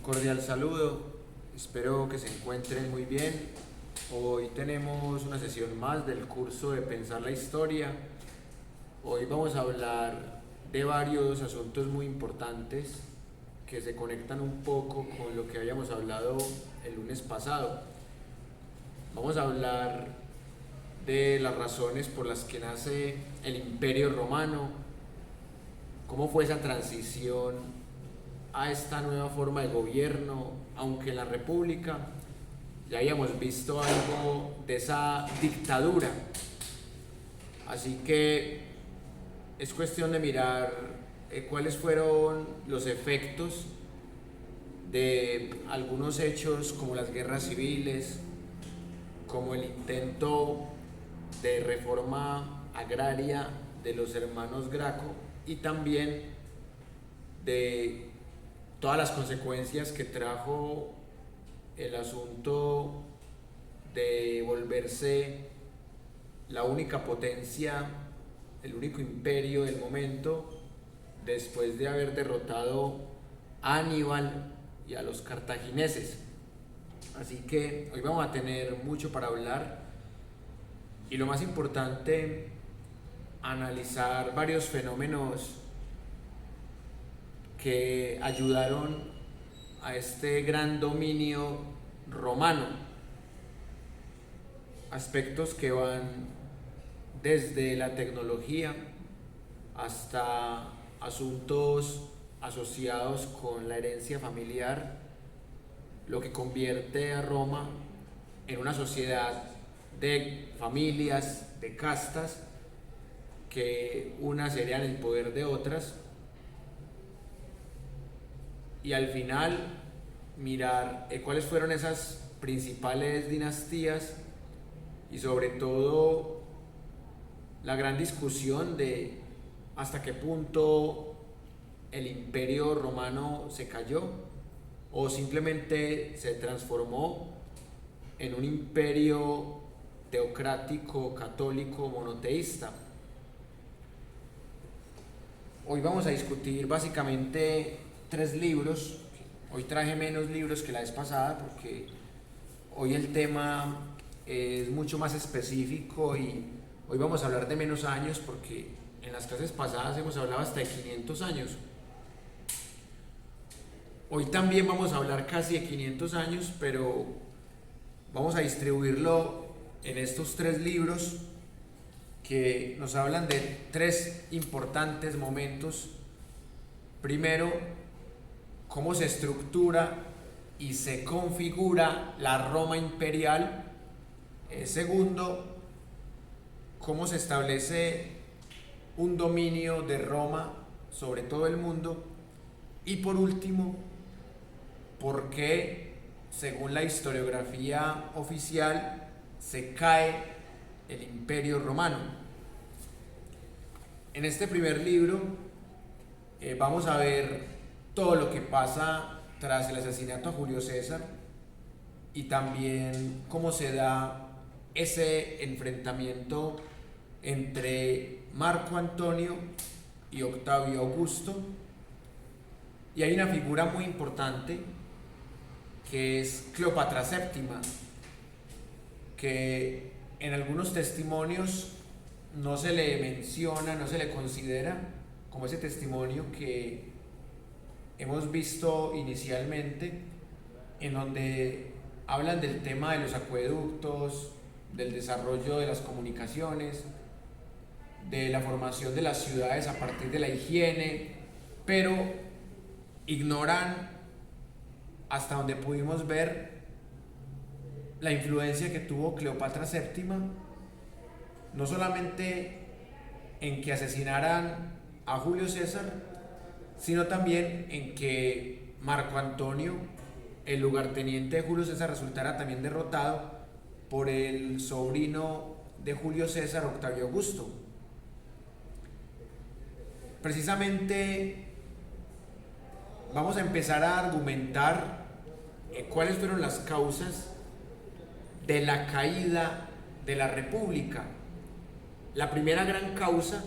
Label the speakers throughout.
Speaker 1: Cordial saludo, espero que se encuentren muy bien. Hoy tenemos una sesión más del curso de Pensar la Historia. Hoy vamos a hablar de varios asuntos muy importantes que se conectan un poco con lo que habíamos hablado el lunes pasado. Vamos a hablar de las razones por las que nace el Imperio Romano, cómo fue esa transición a esta nueva forma de gobierno, aunque en la República ya habíamos visto algo de esa dictadura. Así que es cuestión de mirar cuáles fueron los efectos de algunos hechos como las guerras civiles, como el intento de reforma agraria de los hermanos Graco y también de todas las consecuencias que trajo el asunto de volverse la única potencia, el único imperio del momento, después de haber derrotado a Aníbal y a los cartagineses. Así que hoy vamos a tener mucho para hablar y lo más importante, analizar varios fenómenos que ayudaron a este gran dominio romano. Aspectos que van desde la tecnología hasta asuntos asociados con la herencia familiar, lo que convierte a Roma en una sociedad de familias, de castas, que unas heredan el poder de otras, y al final mirar cuáles fueron esas principales dinastías y sobre todo la gran discusión de hasta qué punto el imperio romano se cayó o simplemente se transformó en un imperio teocrático, católico, monoteísta. Hoy vamos a discutir básicamente 3 libros. Hoy traje menos libros que la vez pasada porque hoy el tema es mucho más específico y hoy vamos a hablar de menos años porque en las clases pasadas hemos hablado hasta de 500 años. Hoy también vamos a hablar casi de 500 años, pero vamos a distribuirlo en estos 3 libros que nos hablan de 3 importantes momentos. Primero, cómo se estructura y se configura la Roma imperial. Segundo, cómo se establece un dominio de Roma sobre todo el mundo. Y por último, por qué, según la historiografía oficial, se cae el Imperio Romano. En este primer libro vamos a ver todo lo que pasa tras el asesinato a Julio César y también cómo se da ese enfrentamiento entre Marco Antonio y Octavio Augusto. Y hay una figura muy importante que es Cleopatra VII, que en algunos testimonios no se le menciona, no se le considera como ese testimonio que hemos visto inicialmente, en donde hablan del tema de los acueductos, del desarrollo de las comunicaciones, de la formación de las ciudades a partir de la higiene, pero ignoran, hasta donde pudimos ver, la influencia que tuvo Cleopatra VII, no solamente en que asesinaran a Julio César, sino también en que Marco Antonio, el lugarteniente de Julio César, resultara también derrotado por el sobrino de Julio César, Octavio Augusto. Precisamente vamos a empezar a argumentar cuáles fueron las causas de la caída de la República. La primera gran causa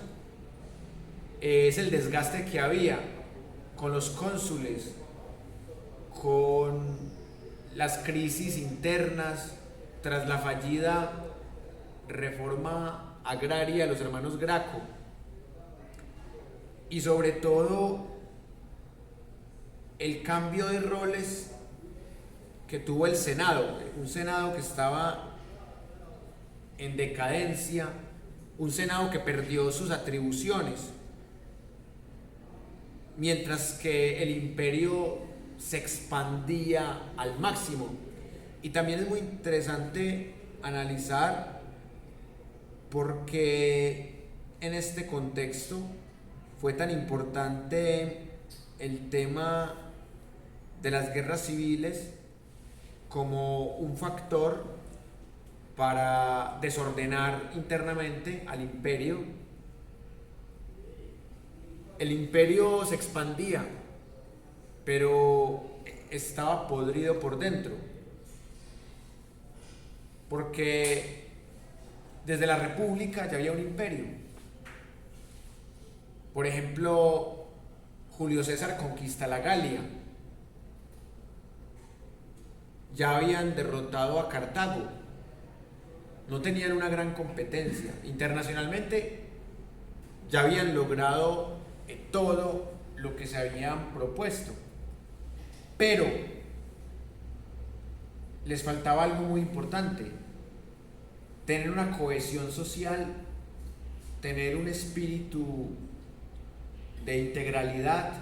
Speaker 1: es el desgaste que había con los cónsules, con las crisis internas tras la fallida reforma agraria de los hermanos Graco, y sobre todo el cambio de roles que tuvo el Senado, un Senado que estaba en decadencia, un Senado que perdió sus atribuciones, mientras que el imperio se expandía al máximo. Y también es muy interesante analizar por qué en este contexto fue tan importante el tema de las guerras civiles como un factor para desordenar internamente al imperio. El imperio se expandía, pero estaba podrido por dentro, porque desde la República ya había un imperio. Por ejemplo, Julio César conquista la Galia, ya habían derrotado a Cartago, no tenían una gran competencia internacionalmente, ya habían logrado todo lo que se habían propuesto, pero les faltaba algo muy importante: tener una cohesión social, tener un espíritu de integralidad,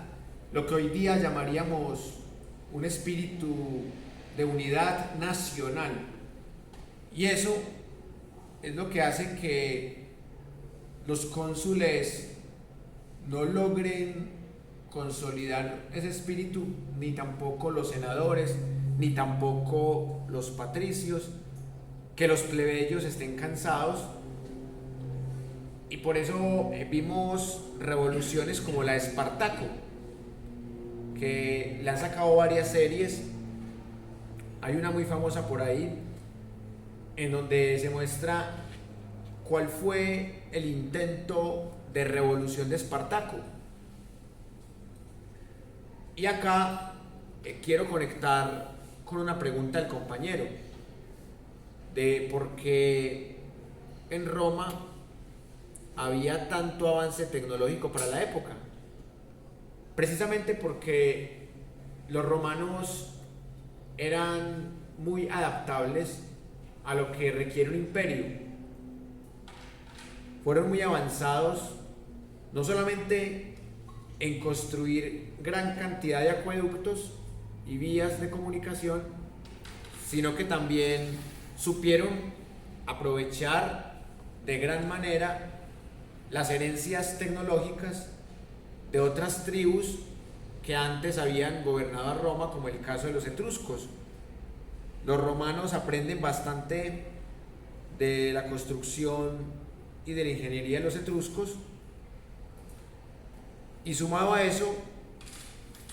Speaker 1: lo que hoy día llamaríamos un espíritu de unidad nacional. Y eso es lo que hace que los cónsules no logren consolidar ese espíritu, ni tampoco los senadores, ni tampoco los patricios, que los plebeyos estén cansados. Y por eso vimos revoluciones como la de Espartaco, que le han sacado varias series. Hay una muy famosa por ahí en donde se muestra cuál fue el intento de revolución de Espartaco. Y acá quiero conectar con una pregunta del compañero de por qué en Roma había tanto avance tecnológico para la época. Precisamente porque los romanos eran muy adaptables a lo que requiere un imperio. Fueron muy avanzados, no solamente en construir gran cantidad de acueductos y vías de comunicación, sino que también supieron aprovechar de gran manera las herencias tecnológicas de otras tribus que antes habían gobernado a Roma, como el caso de los etruscos. Los romanos aprenden bastante de la construcción y de la ingeniería de los etruscos, y sumado a eso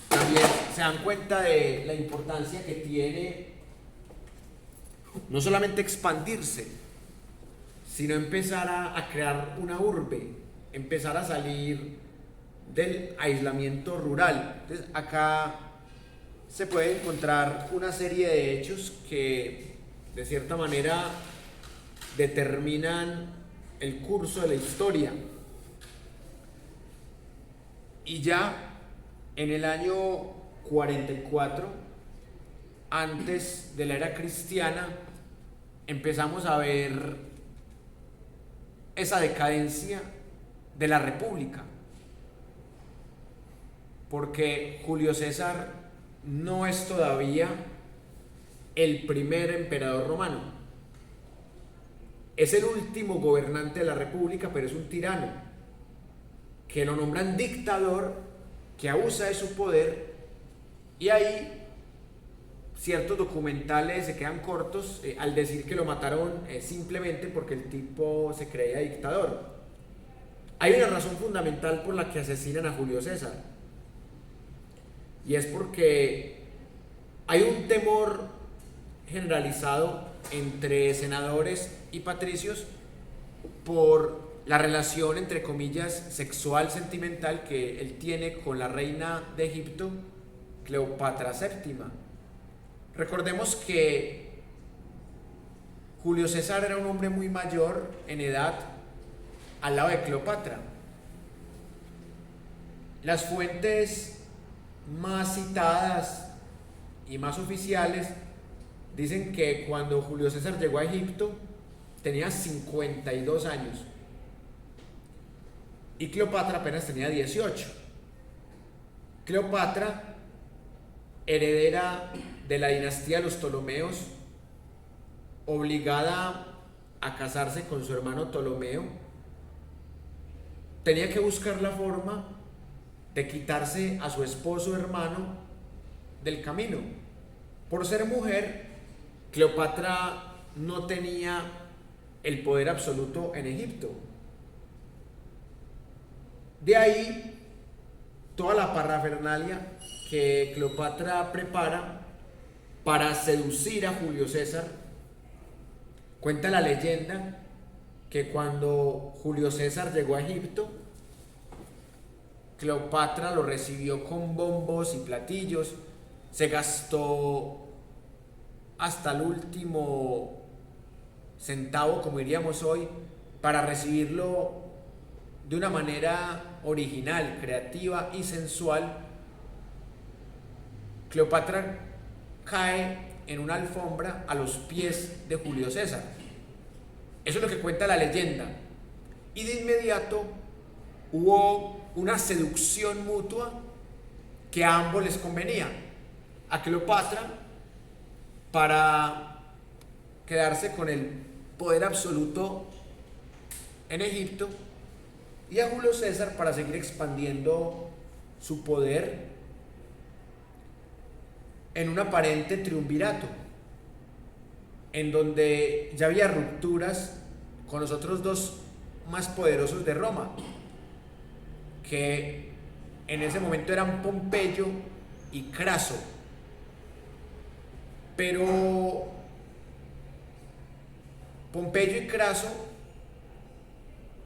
Speaker 1: también se dan cuenta de la importancia que tiene no solamente expandirse, sino empezar a crear una urbe, empezar a salir del aislamiento rural. Entonces acá se puede encontrar una serie de hechos que de cierta manera determinan el curso de la historia. Y ya en el año 44, antes de la era cristiana, empezamos a ver esa decadencia de la República, porque Julio César no es todavía el primer emperador romano. Es el último gobernante de la República, pero es un tirano que lo nombran dictador, que abusa de su poder, y ahí ciertos documentales se quedan cortos al decir que lo mataron simplemente porque el tipo se creía dictador. Hay una razón fundamental por la que asesinan a Julio César, y es porque hay un temor generalizado entre senadores y patricios por la relación, entre comillas, sexual, sentimental que él tiene con la reina de Egipto, Cleopatra VII. Recordemos que Julio César era un hombre muy mayor en edad al lado de Cleopatra. Las fuentes más citadas y más oficiales dicen que cuando Julio César llegó a Egipto tenía 52 años y Cleopatra apenas tenía 18. Cleopatra, heredera de la dinastía de los Ptolomeos, obligada a casarse con su hermano Ptolomeo, tenía que buscar la forma de quitarse a su esposo hermano del camino. Por ser mujer, Cleopatra no tenía el poder absoluto en Egipto. De ahí toda la parafernalia que Cleopatra prepara para seducir a Julio César. Cuenta la leyenda que cuando Julio César llegó a Egipto, Cleopatra lo recibió con bombos y platillos, se gastó hasta el último centavo, como diríamos hoy, para recibirlo de una manera original, creativa y sensual. Cleopatra cae en una alfombra a los pies de Julio César. Eso es lo que cuenta la leyenda. Y de inmediato hubo una seducción mutua que a ambos les convenía. A Cleopatra para quedarse con el poder absoluto en Egipto y a Julio César para seguir expandiendo su poder en un aparente triunvirato, en donde ya había rupturas con los otros dos más poderosos de Roma, que en ese momento eran Pompeyo y Craso. Pero Pompeyo y Craso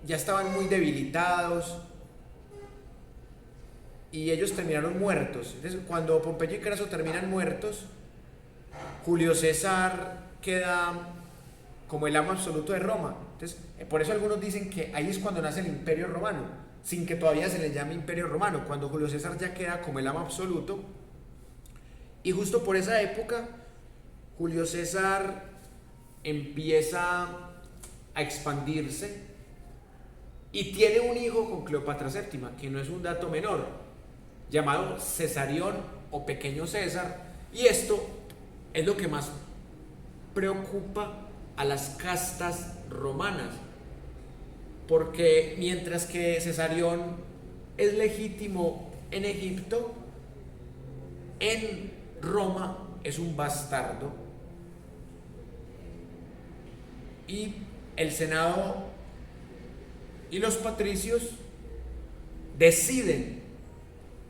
Speaker 1: ya estaban muy debilitados y ellos terminaron muertos. Entonces, cuando Pompeyo y Craso terminan muertos, Julio César queda como el amo absoluto de Roma. Entonces, por eso algunos dicen que ahí es cuando nace el Imperio Romano, sin que todavía se le llame Imperio Romano, cuando Julio César ya queda como el amo absoluto. Y justo por esa época, Julio César empieza a expandirse y tiene un hijo con Cleopatra VII, que no es un dato menor, llamado Cesarión o Pequeño César. Y esto es lo que más preocupa a las castas romanas, porque mientras que Cesarión es legítimo en Egipto, en Roma es un bastardo. Y el Senado y los patricios deciden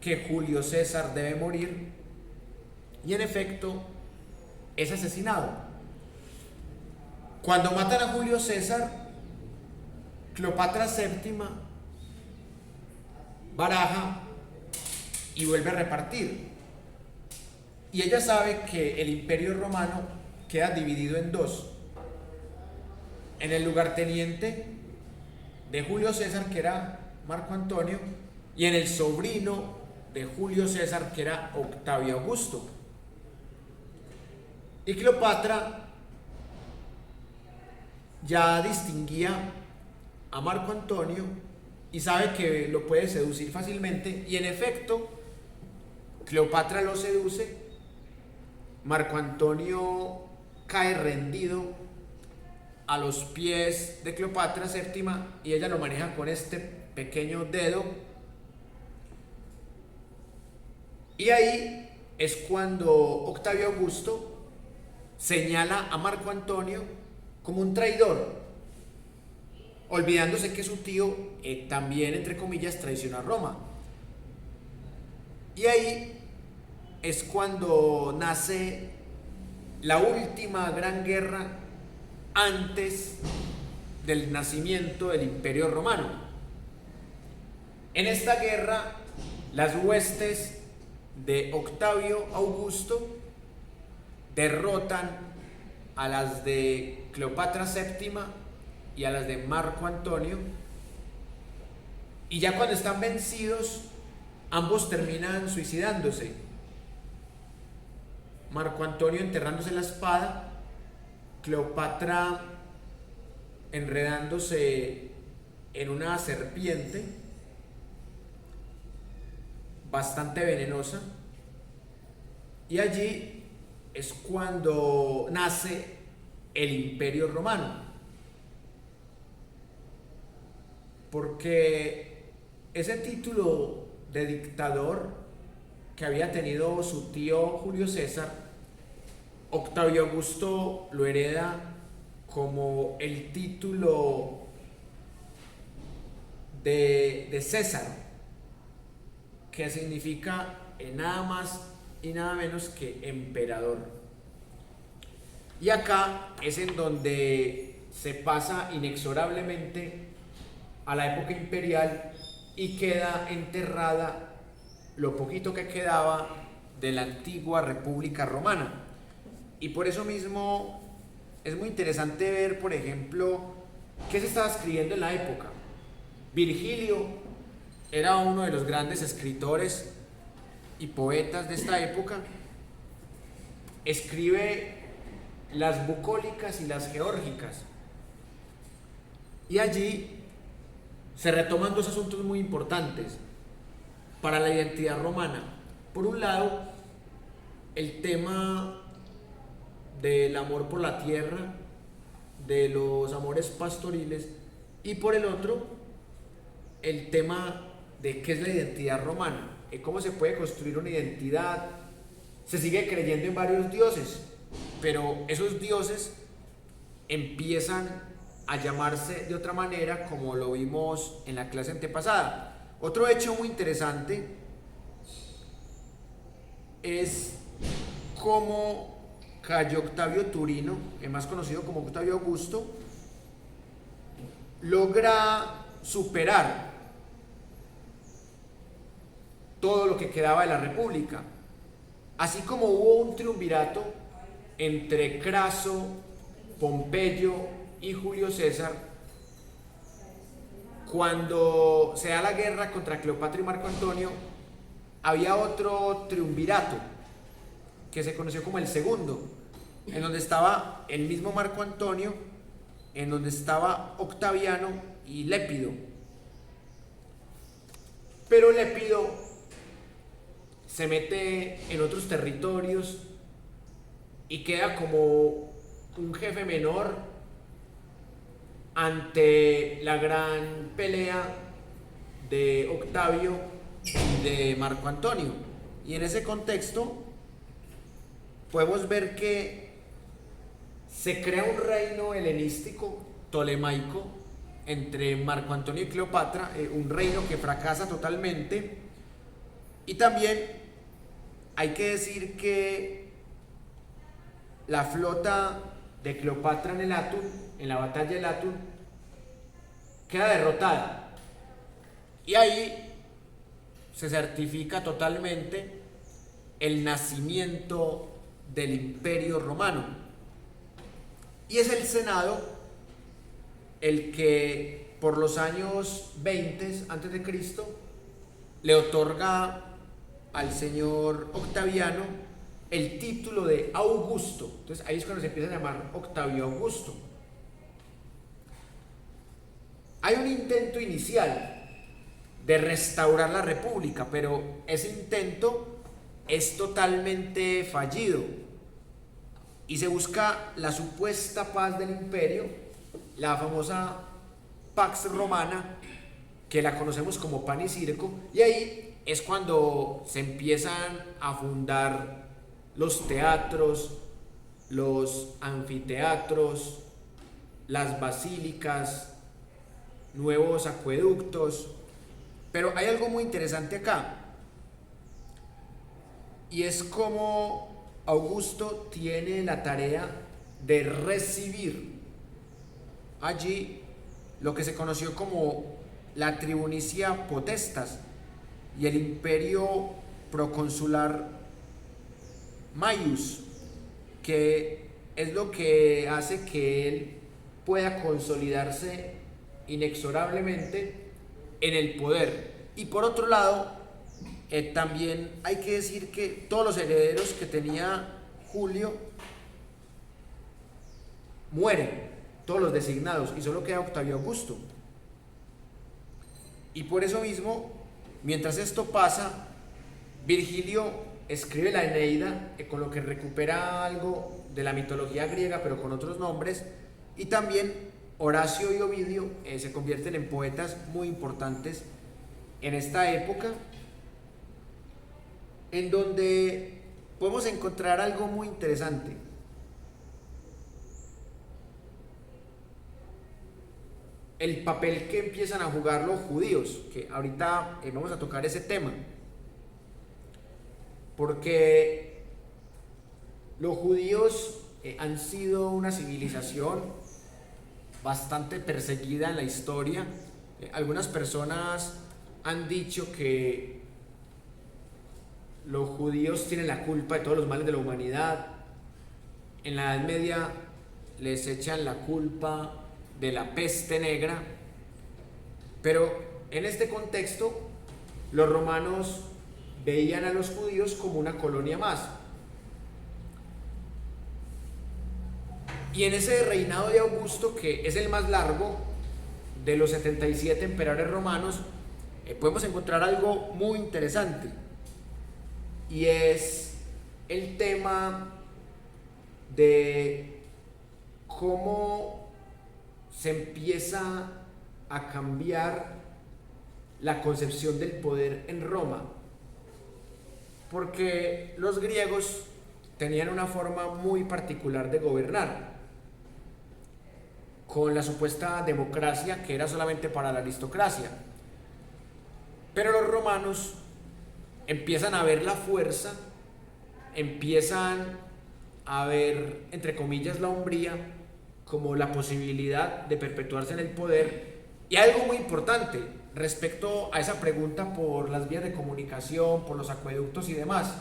Speaker 1: que Julio César debe morir y en efecto es asesinado. Cuando matan a Julio César, Cleopatra VII baraja y vuelve a repartir. Y ella sabe que el Imperio Romano queda dividido en dos: en el lugarteniente de Julio César, que era Marco Antonio, y en el sobrino de Julio César, que era Octavio Augusto. Y Cleopatra ya distinguía a Marco Antonio y sabe que lo puede seducir fácilmente, y en efecto Cleopatra lo seduce. Marco Antonio cae rendido a los pies de Cleopatra VII y ella lo maneja con este pequeño dedo. Y ahí es cuando Octavio Augusto señala a Marco Antonio como un traidor, olvidándose que su tío también, entre comillas, traicionó a Roma. Y ahí es cuando nace la última gran guerra antes del nacimiento del Imperio Romano. En esta guerra, las huestes de Octavio Augusto derrotan a las de Cleopatra VII y a las de Marco Antonio, y ya cuando están vencidos, ambos terminan suicidándose. Marco Antonio enterrándose la espada, Cleopatra enredándose en una serpiente bastante venenosa, y allí es cuando nace el Imperio Romano, porque ese título de dictador que había tenido su tío Julio César, Octavio Augusto lo hereda como el título de César, que significa nada más y nada menos que emperador. Y acá es en donde se pasa inexorablemente a la época imperial y queda enterrada lo poquito que quedaba de la antigua República Romana. Y por eso mismo es muy interesante ver, por ejemplo, qué se estaba escribiendo en la época. Virgilio era uno de los grandes escritores y poetas de esta época. Escribe las bucólicas y las geórgicas, y allí se retoman dos asuntos muy importantes para la identidad romana. Por un lado, el tema del amor por la tierra, de los amores pastoriles, y por el otro, el tema de qué es la identidad romana, cómo se puede construir una identidad. Se sigue creyendo en varios dioses, pero esos dioses empiezan a llamarse de otra manera, como lo vimos en la clase antepasada. Otro hecho muy interesante es cómo Cayo Octavio Turino, el más conocido como Octavio Augusto, logra superar todo lo que quedaba de la República. Así como hubo un triunvirato entre Craso, Pompeyo y Julio César, cuando se da la guerra contra Cleopatra y Marco Antonio, había otro triunvirato que se conoció como el segundo, en donde estaba el mismo Marco Antonio, en donde estaba Octaviano y Lépido. Pero Lépido se mete en otros territorios y queda como un jefe menor ante la gran pelea de Octavio y de Marco Antonio. Y en ese contexto podemos ver que se crea un reino helenístico, tolemaico, entre Marco Antonio y Cleopatra, un reino que fracasa totalmente. Y también hay que decir que la flota de Cleopatra en el Atun, en la batalla del Atun, queda derrotada, y ahí se certifica totalmente el nacimiento del Imperio Romano, y es el Senado el que por los años 20 antes de Cristo le otorga al señor Octaviano el título de Augusto. Entonces ahí es cuando se empieza a llamar Octavio Augusto. Hay un intento inicial de restaurar la república, pero ese intento es totalmente fallido y se busca la supuesta paz del imperio, la famosa Pax Romana, que la conocemos como pan y circo, y ahí es cuando se empiezan a fundar los teatros, los anfiteatros, las basílicas, nuevos acueductos. Pero hay algo muy interesante acá, y es cómo Augusto tiene la tarea de recibir allí lo que se conoció como la tribunicia potestas y el imperio proconsular maius, que es lo que hace que él pueda consolidarse inexorablemente en el poder. Y por otro lado, también hay que decir que todos los herederos que tenía Julio mueren, todos los designados, y solo queda Octavio Augusto. Y por eso mismo, mientras esto pasa, Virgilio escribe la Eneida, con lo que recupera algo de la mitología griega, pero con otros nombres, y también Horacio y Ovidio se convierten en poetas muy importantes en esta época, en donde podemos encontrar algo muy interesante. El papel que empiezan a jugar los judíos, que ahorita vamos a tocar ese tema, porque los judíos han sido una civilización bastante perseguida en la historia. Algunas personas han dicho que los judíos tienen la culpa de todos los males de la humanidad. En la Edad Media les echan la culpa de la peste negra, pero en este contexto los romanos veían a los judíos como una colonia más. Y en ese reinado de Augusto, que es el más largo de los 77 emperadores romanos, podemos encontrar algo muy interesante, y es el tema de cómo se empieza a cambiar la concepción del poder en Roma, porque los griegos tenían una forma muy particular de gobernar, con la supuesta democracia que era solamente para la aristocracia. Pero los romanos empiezan a ver la fuerza, empiezan a ver, entre comillas, la hombría como la posibilidad de perpetuarse en el poder. Y algo muy importante respecto a esa pregunta por las vías de comunicación, por los acueductos y demás,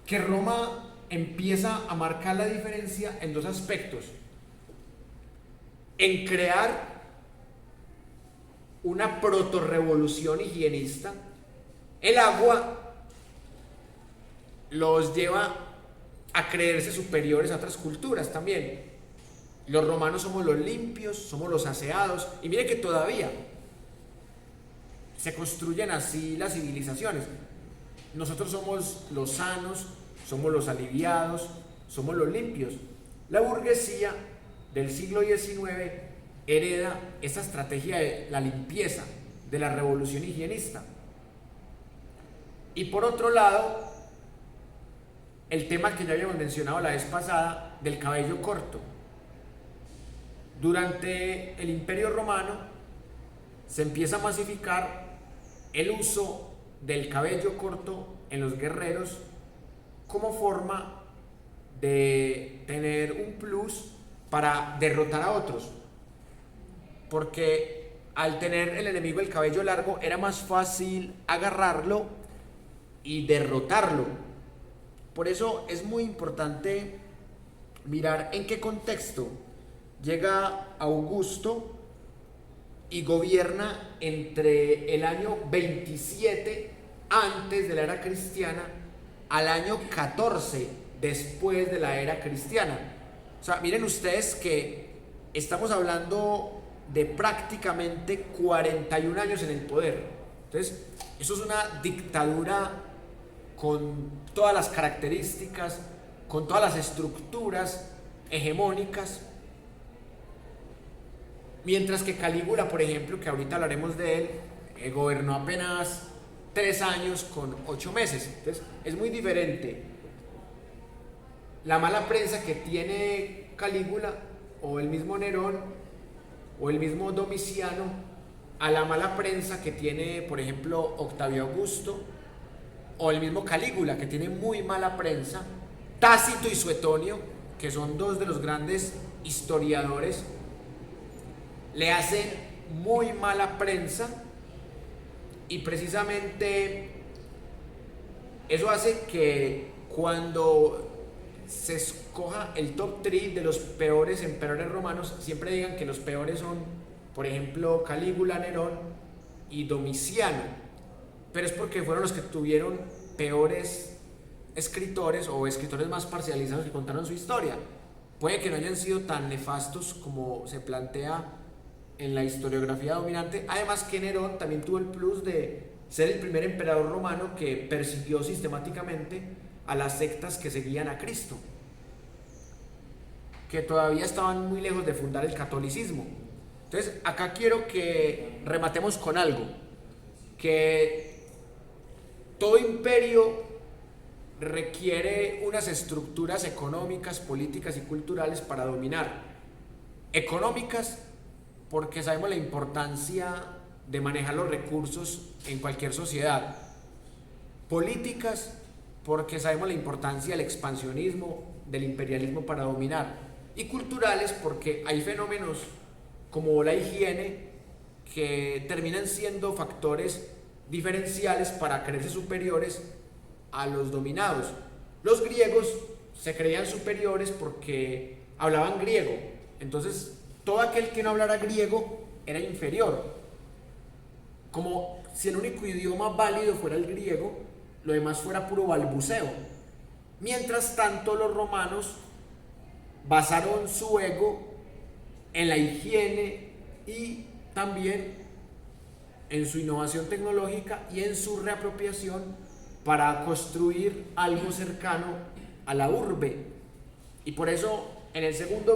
Speaker 1: que Roma empieza a marcar la diferencia en dos aspectos: en crear una protorrevolución higienista. El agua los lleva a creerse superiores a otras culturas también. Los romanos somos los limpios, somos los aseados, y mire que todavía se construyen así las civilizaciones. Nosotros somos los sanos, somos los aliviados, somos los limpios. La burguesía del siglo XIX hereda esta estrategia de la limpieza, de la revolución higienista. Y por otro lado, el tema que ya habíamos mencionado la vez pasada del cabello corto. Durante el Imperio Romano se empieza a masificar el uso del cabello corto en los guerreros como forma de tener un plus para derrotar a otros, porque al tener el enemigo el cabello largo era más fácil agarrarlo y derrotarlo. Por eso es muy importante mirar en qué contexto llega Augusto y gobierna entre el año 27 antes de la era cristiana al año 14 después de la era cristiana. O sea, miren ustedes que estamos hablando de prácticamente 41 años en el poder. Entonces, eso es una dictadura con todas las características, con todas las estructuras hegemónicas. Mientras que Calígula, por ejemplo, que ahorita hablaremos de él, gobernó apenas 3 años con 8 meses. Entonces, es muy diferente la mala prensa que tiene Calígula, o el mismo Nerón, o el mismo Domiciano, a la mala prensa que tiene, por ejemplo, Octavio Augusto, o el mismo Calígula, que tiene muy mala prensa. Tácito y Suetonio, que son dos de los grandes historiadores, le hacen muy mala prensa Y precisamente eso hace que cuando se escoja el top 3 de los peores emperadores romanos, siempre digan que los peores son, por ejemplo, Calígula, Nerón y Domiciano. Pero es porque fueron los que tuvieron peores escritores o escritores más parcializados que contaron su historia. Puede que no hayan sido tan nefastos como se plantea en la historiografía dominante. Además que Nerón también tuvo el plus de ser el primer emperador romano que persiguió sistemáticamente a las sectas que seguían a Cristo, que todavía estaban muy lejos de fundar el catolicismo. Entonces acá quiero que rematemos con algo, que todo imperio requiere unas estructuras económicas, políticas y culturales para dominar. Económicas, porque sabemos la importancia de manejar los recursos en cualquier sociedad. Políticas, porque sabemos la importancia del expansionismo, del imperialismo para dominar. Y culturales, porque hay fenómenos como la higiene que terminan siendo factores diferenciales para creerse superiores a los dominados. Los griegos se creían superiores porque hablaban griego, entonces todo aquel que no hablara griego era inferior, como si el único idioma válido fuera el griego, lo demás fuera puro balbuceo. Mientras tanto, los romanos basaron su ego en la higiene y también en su innovación tecnológica y en su reapropiación para construir algo cercano a la urbe. Y por eso en el segundo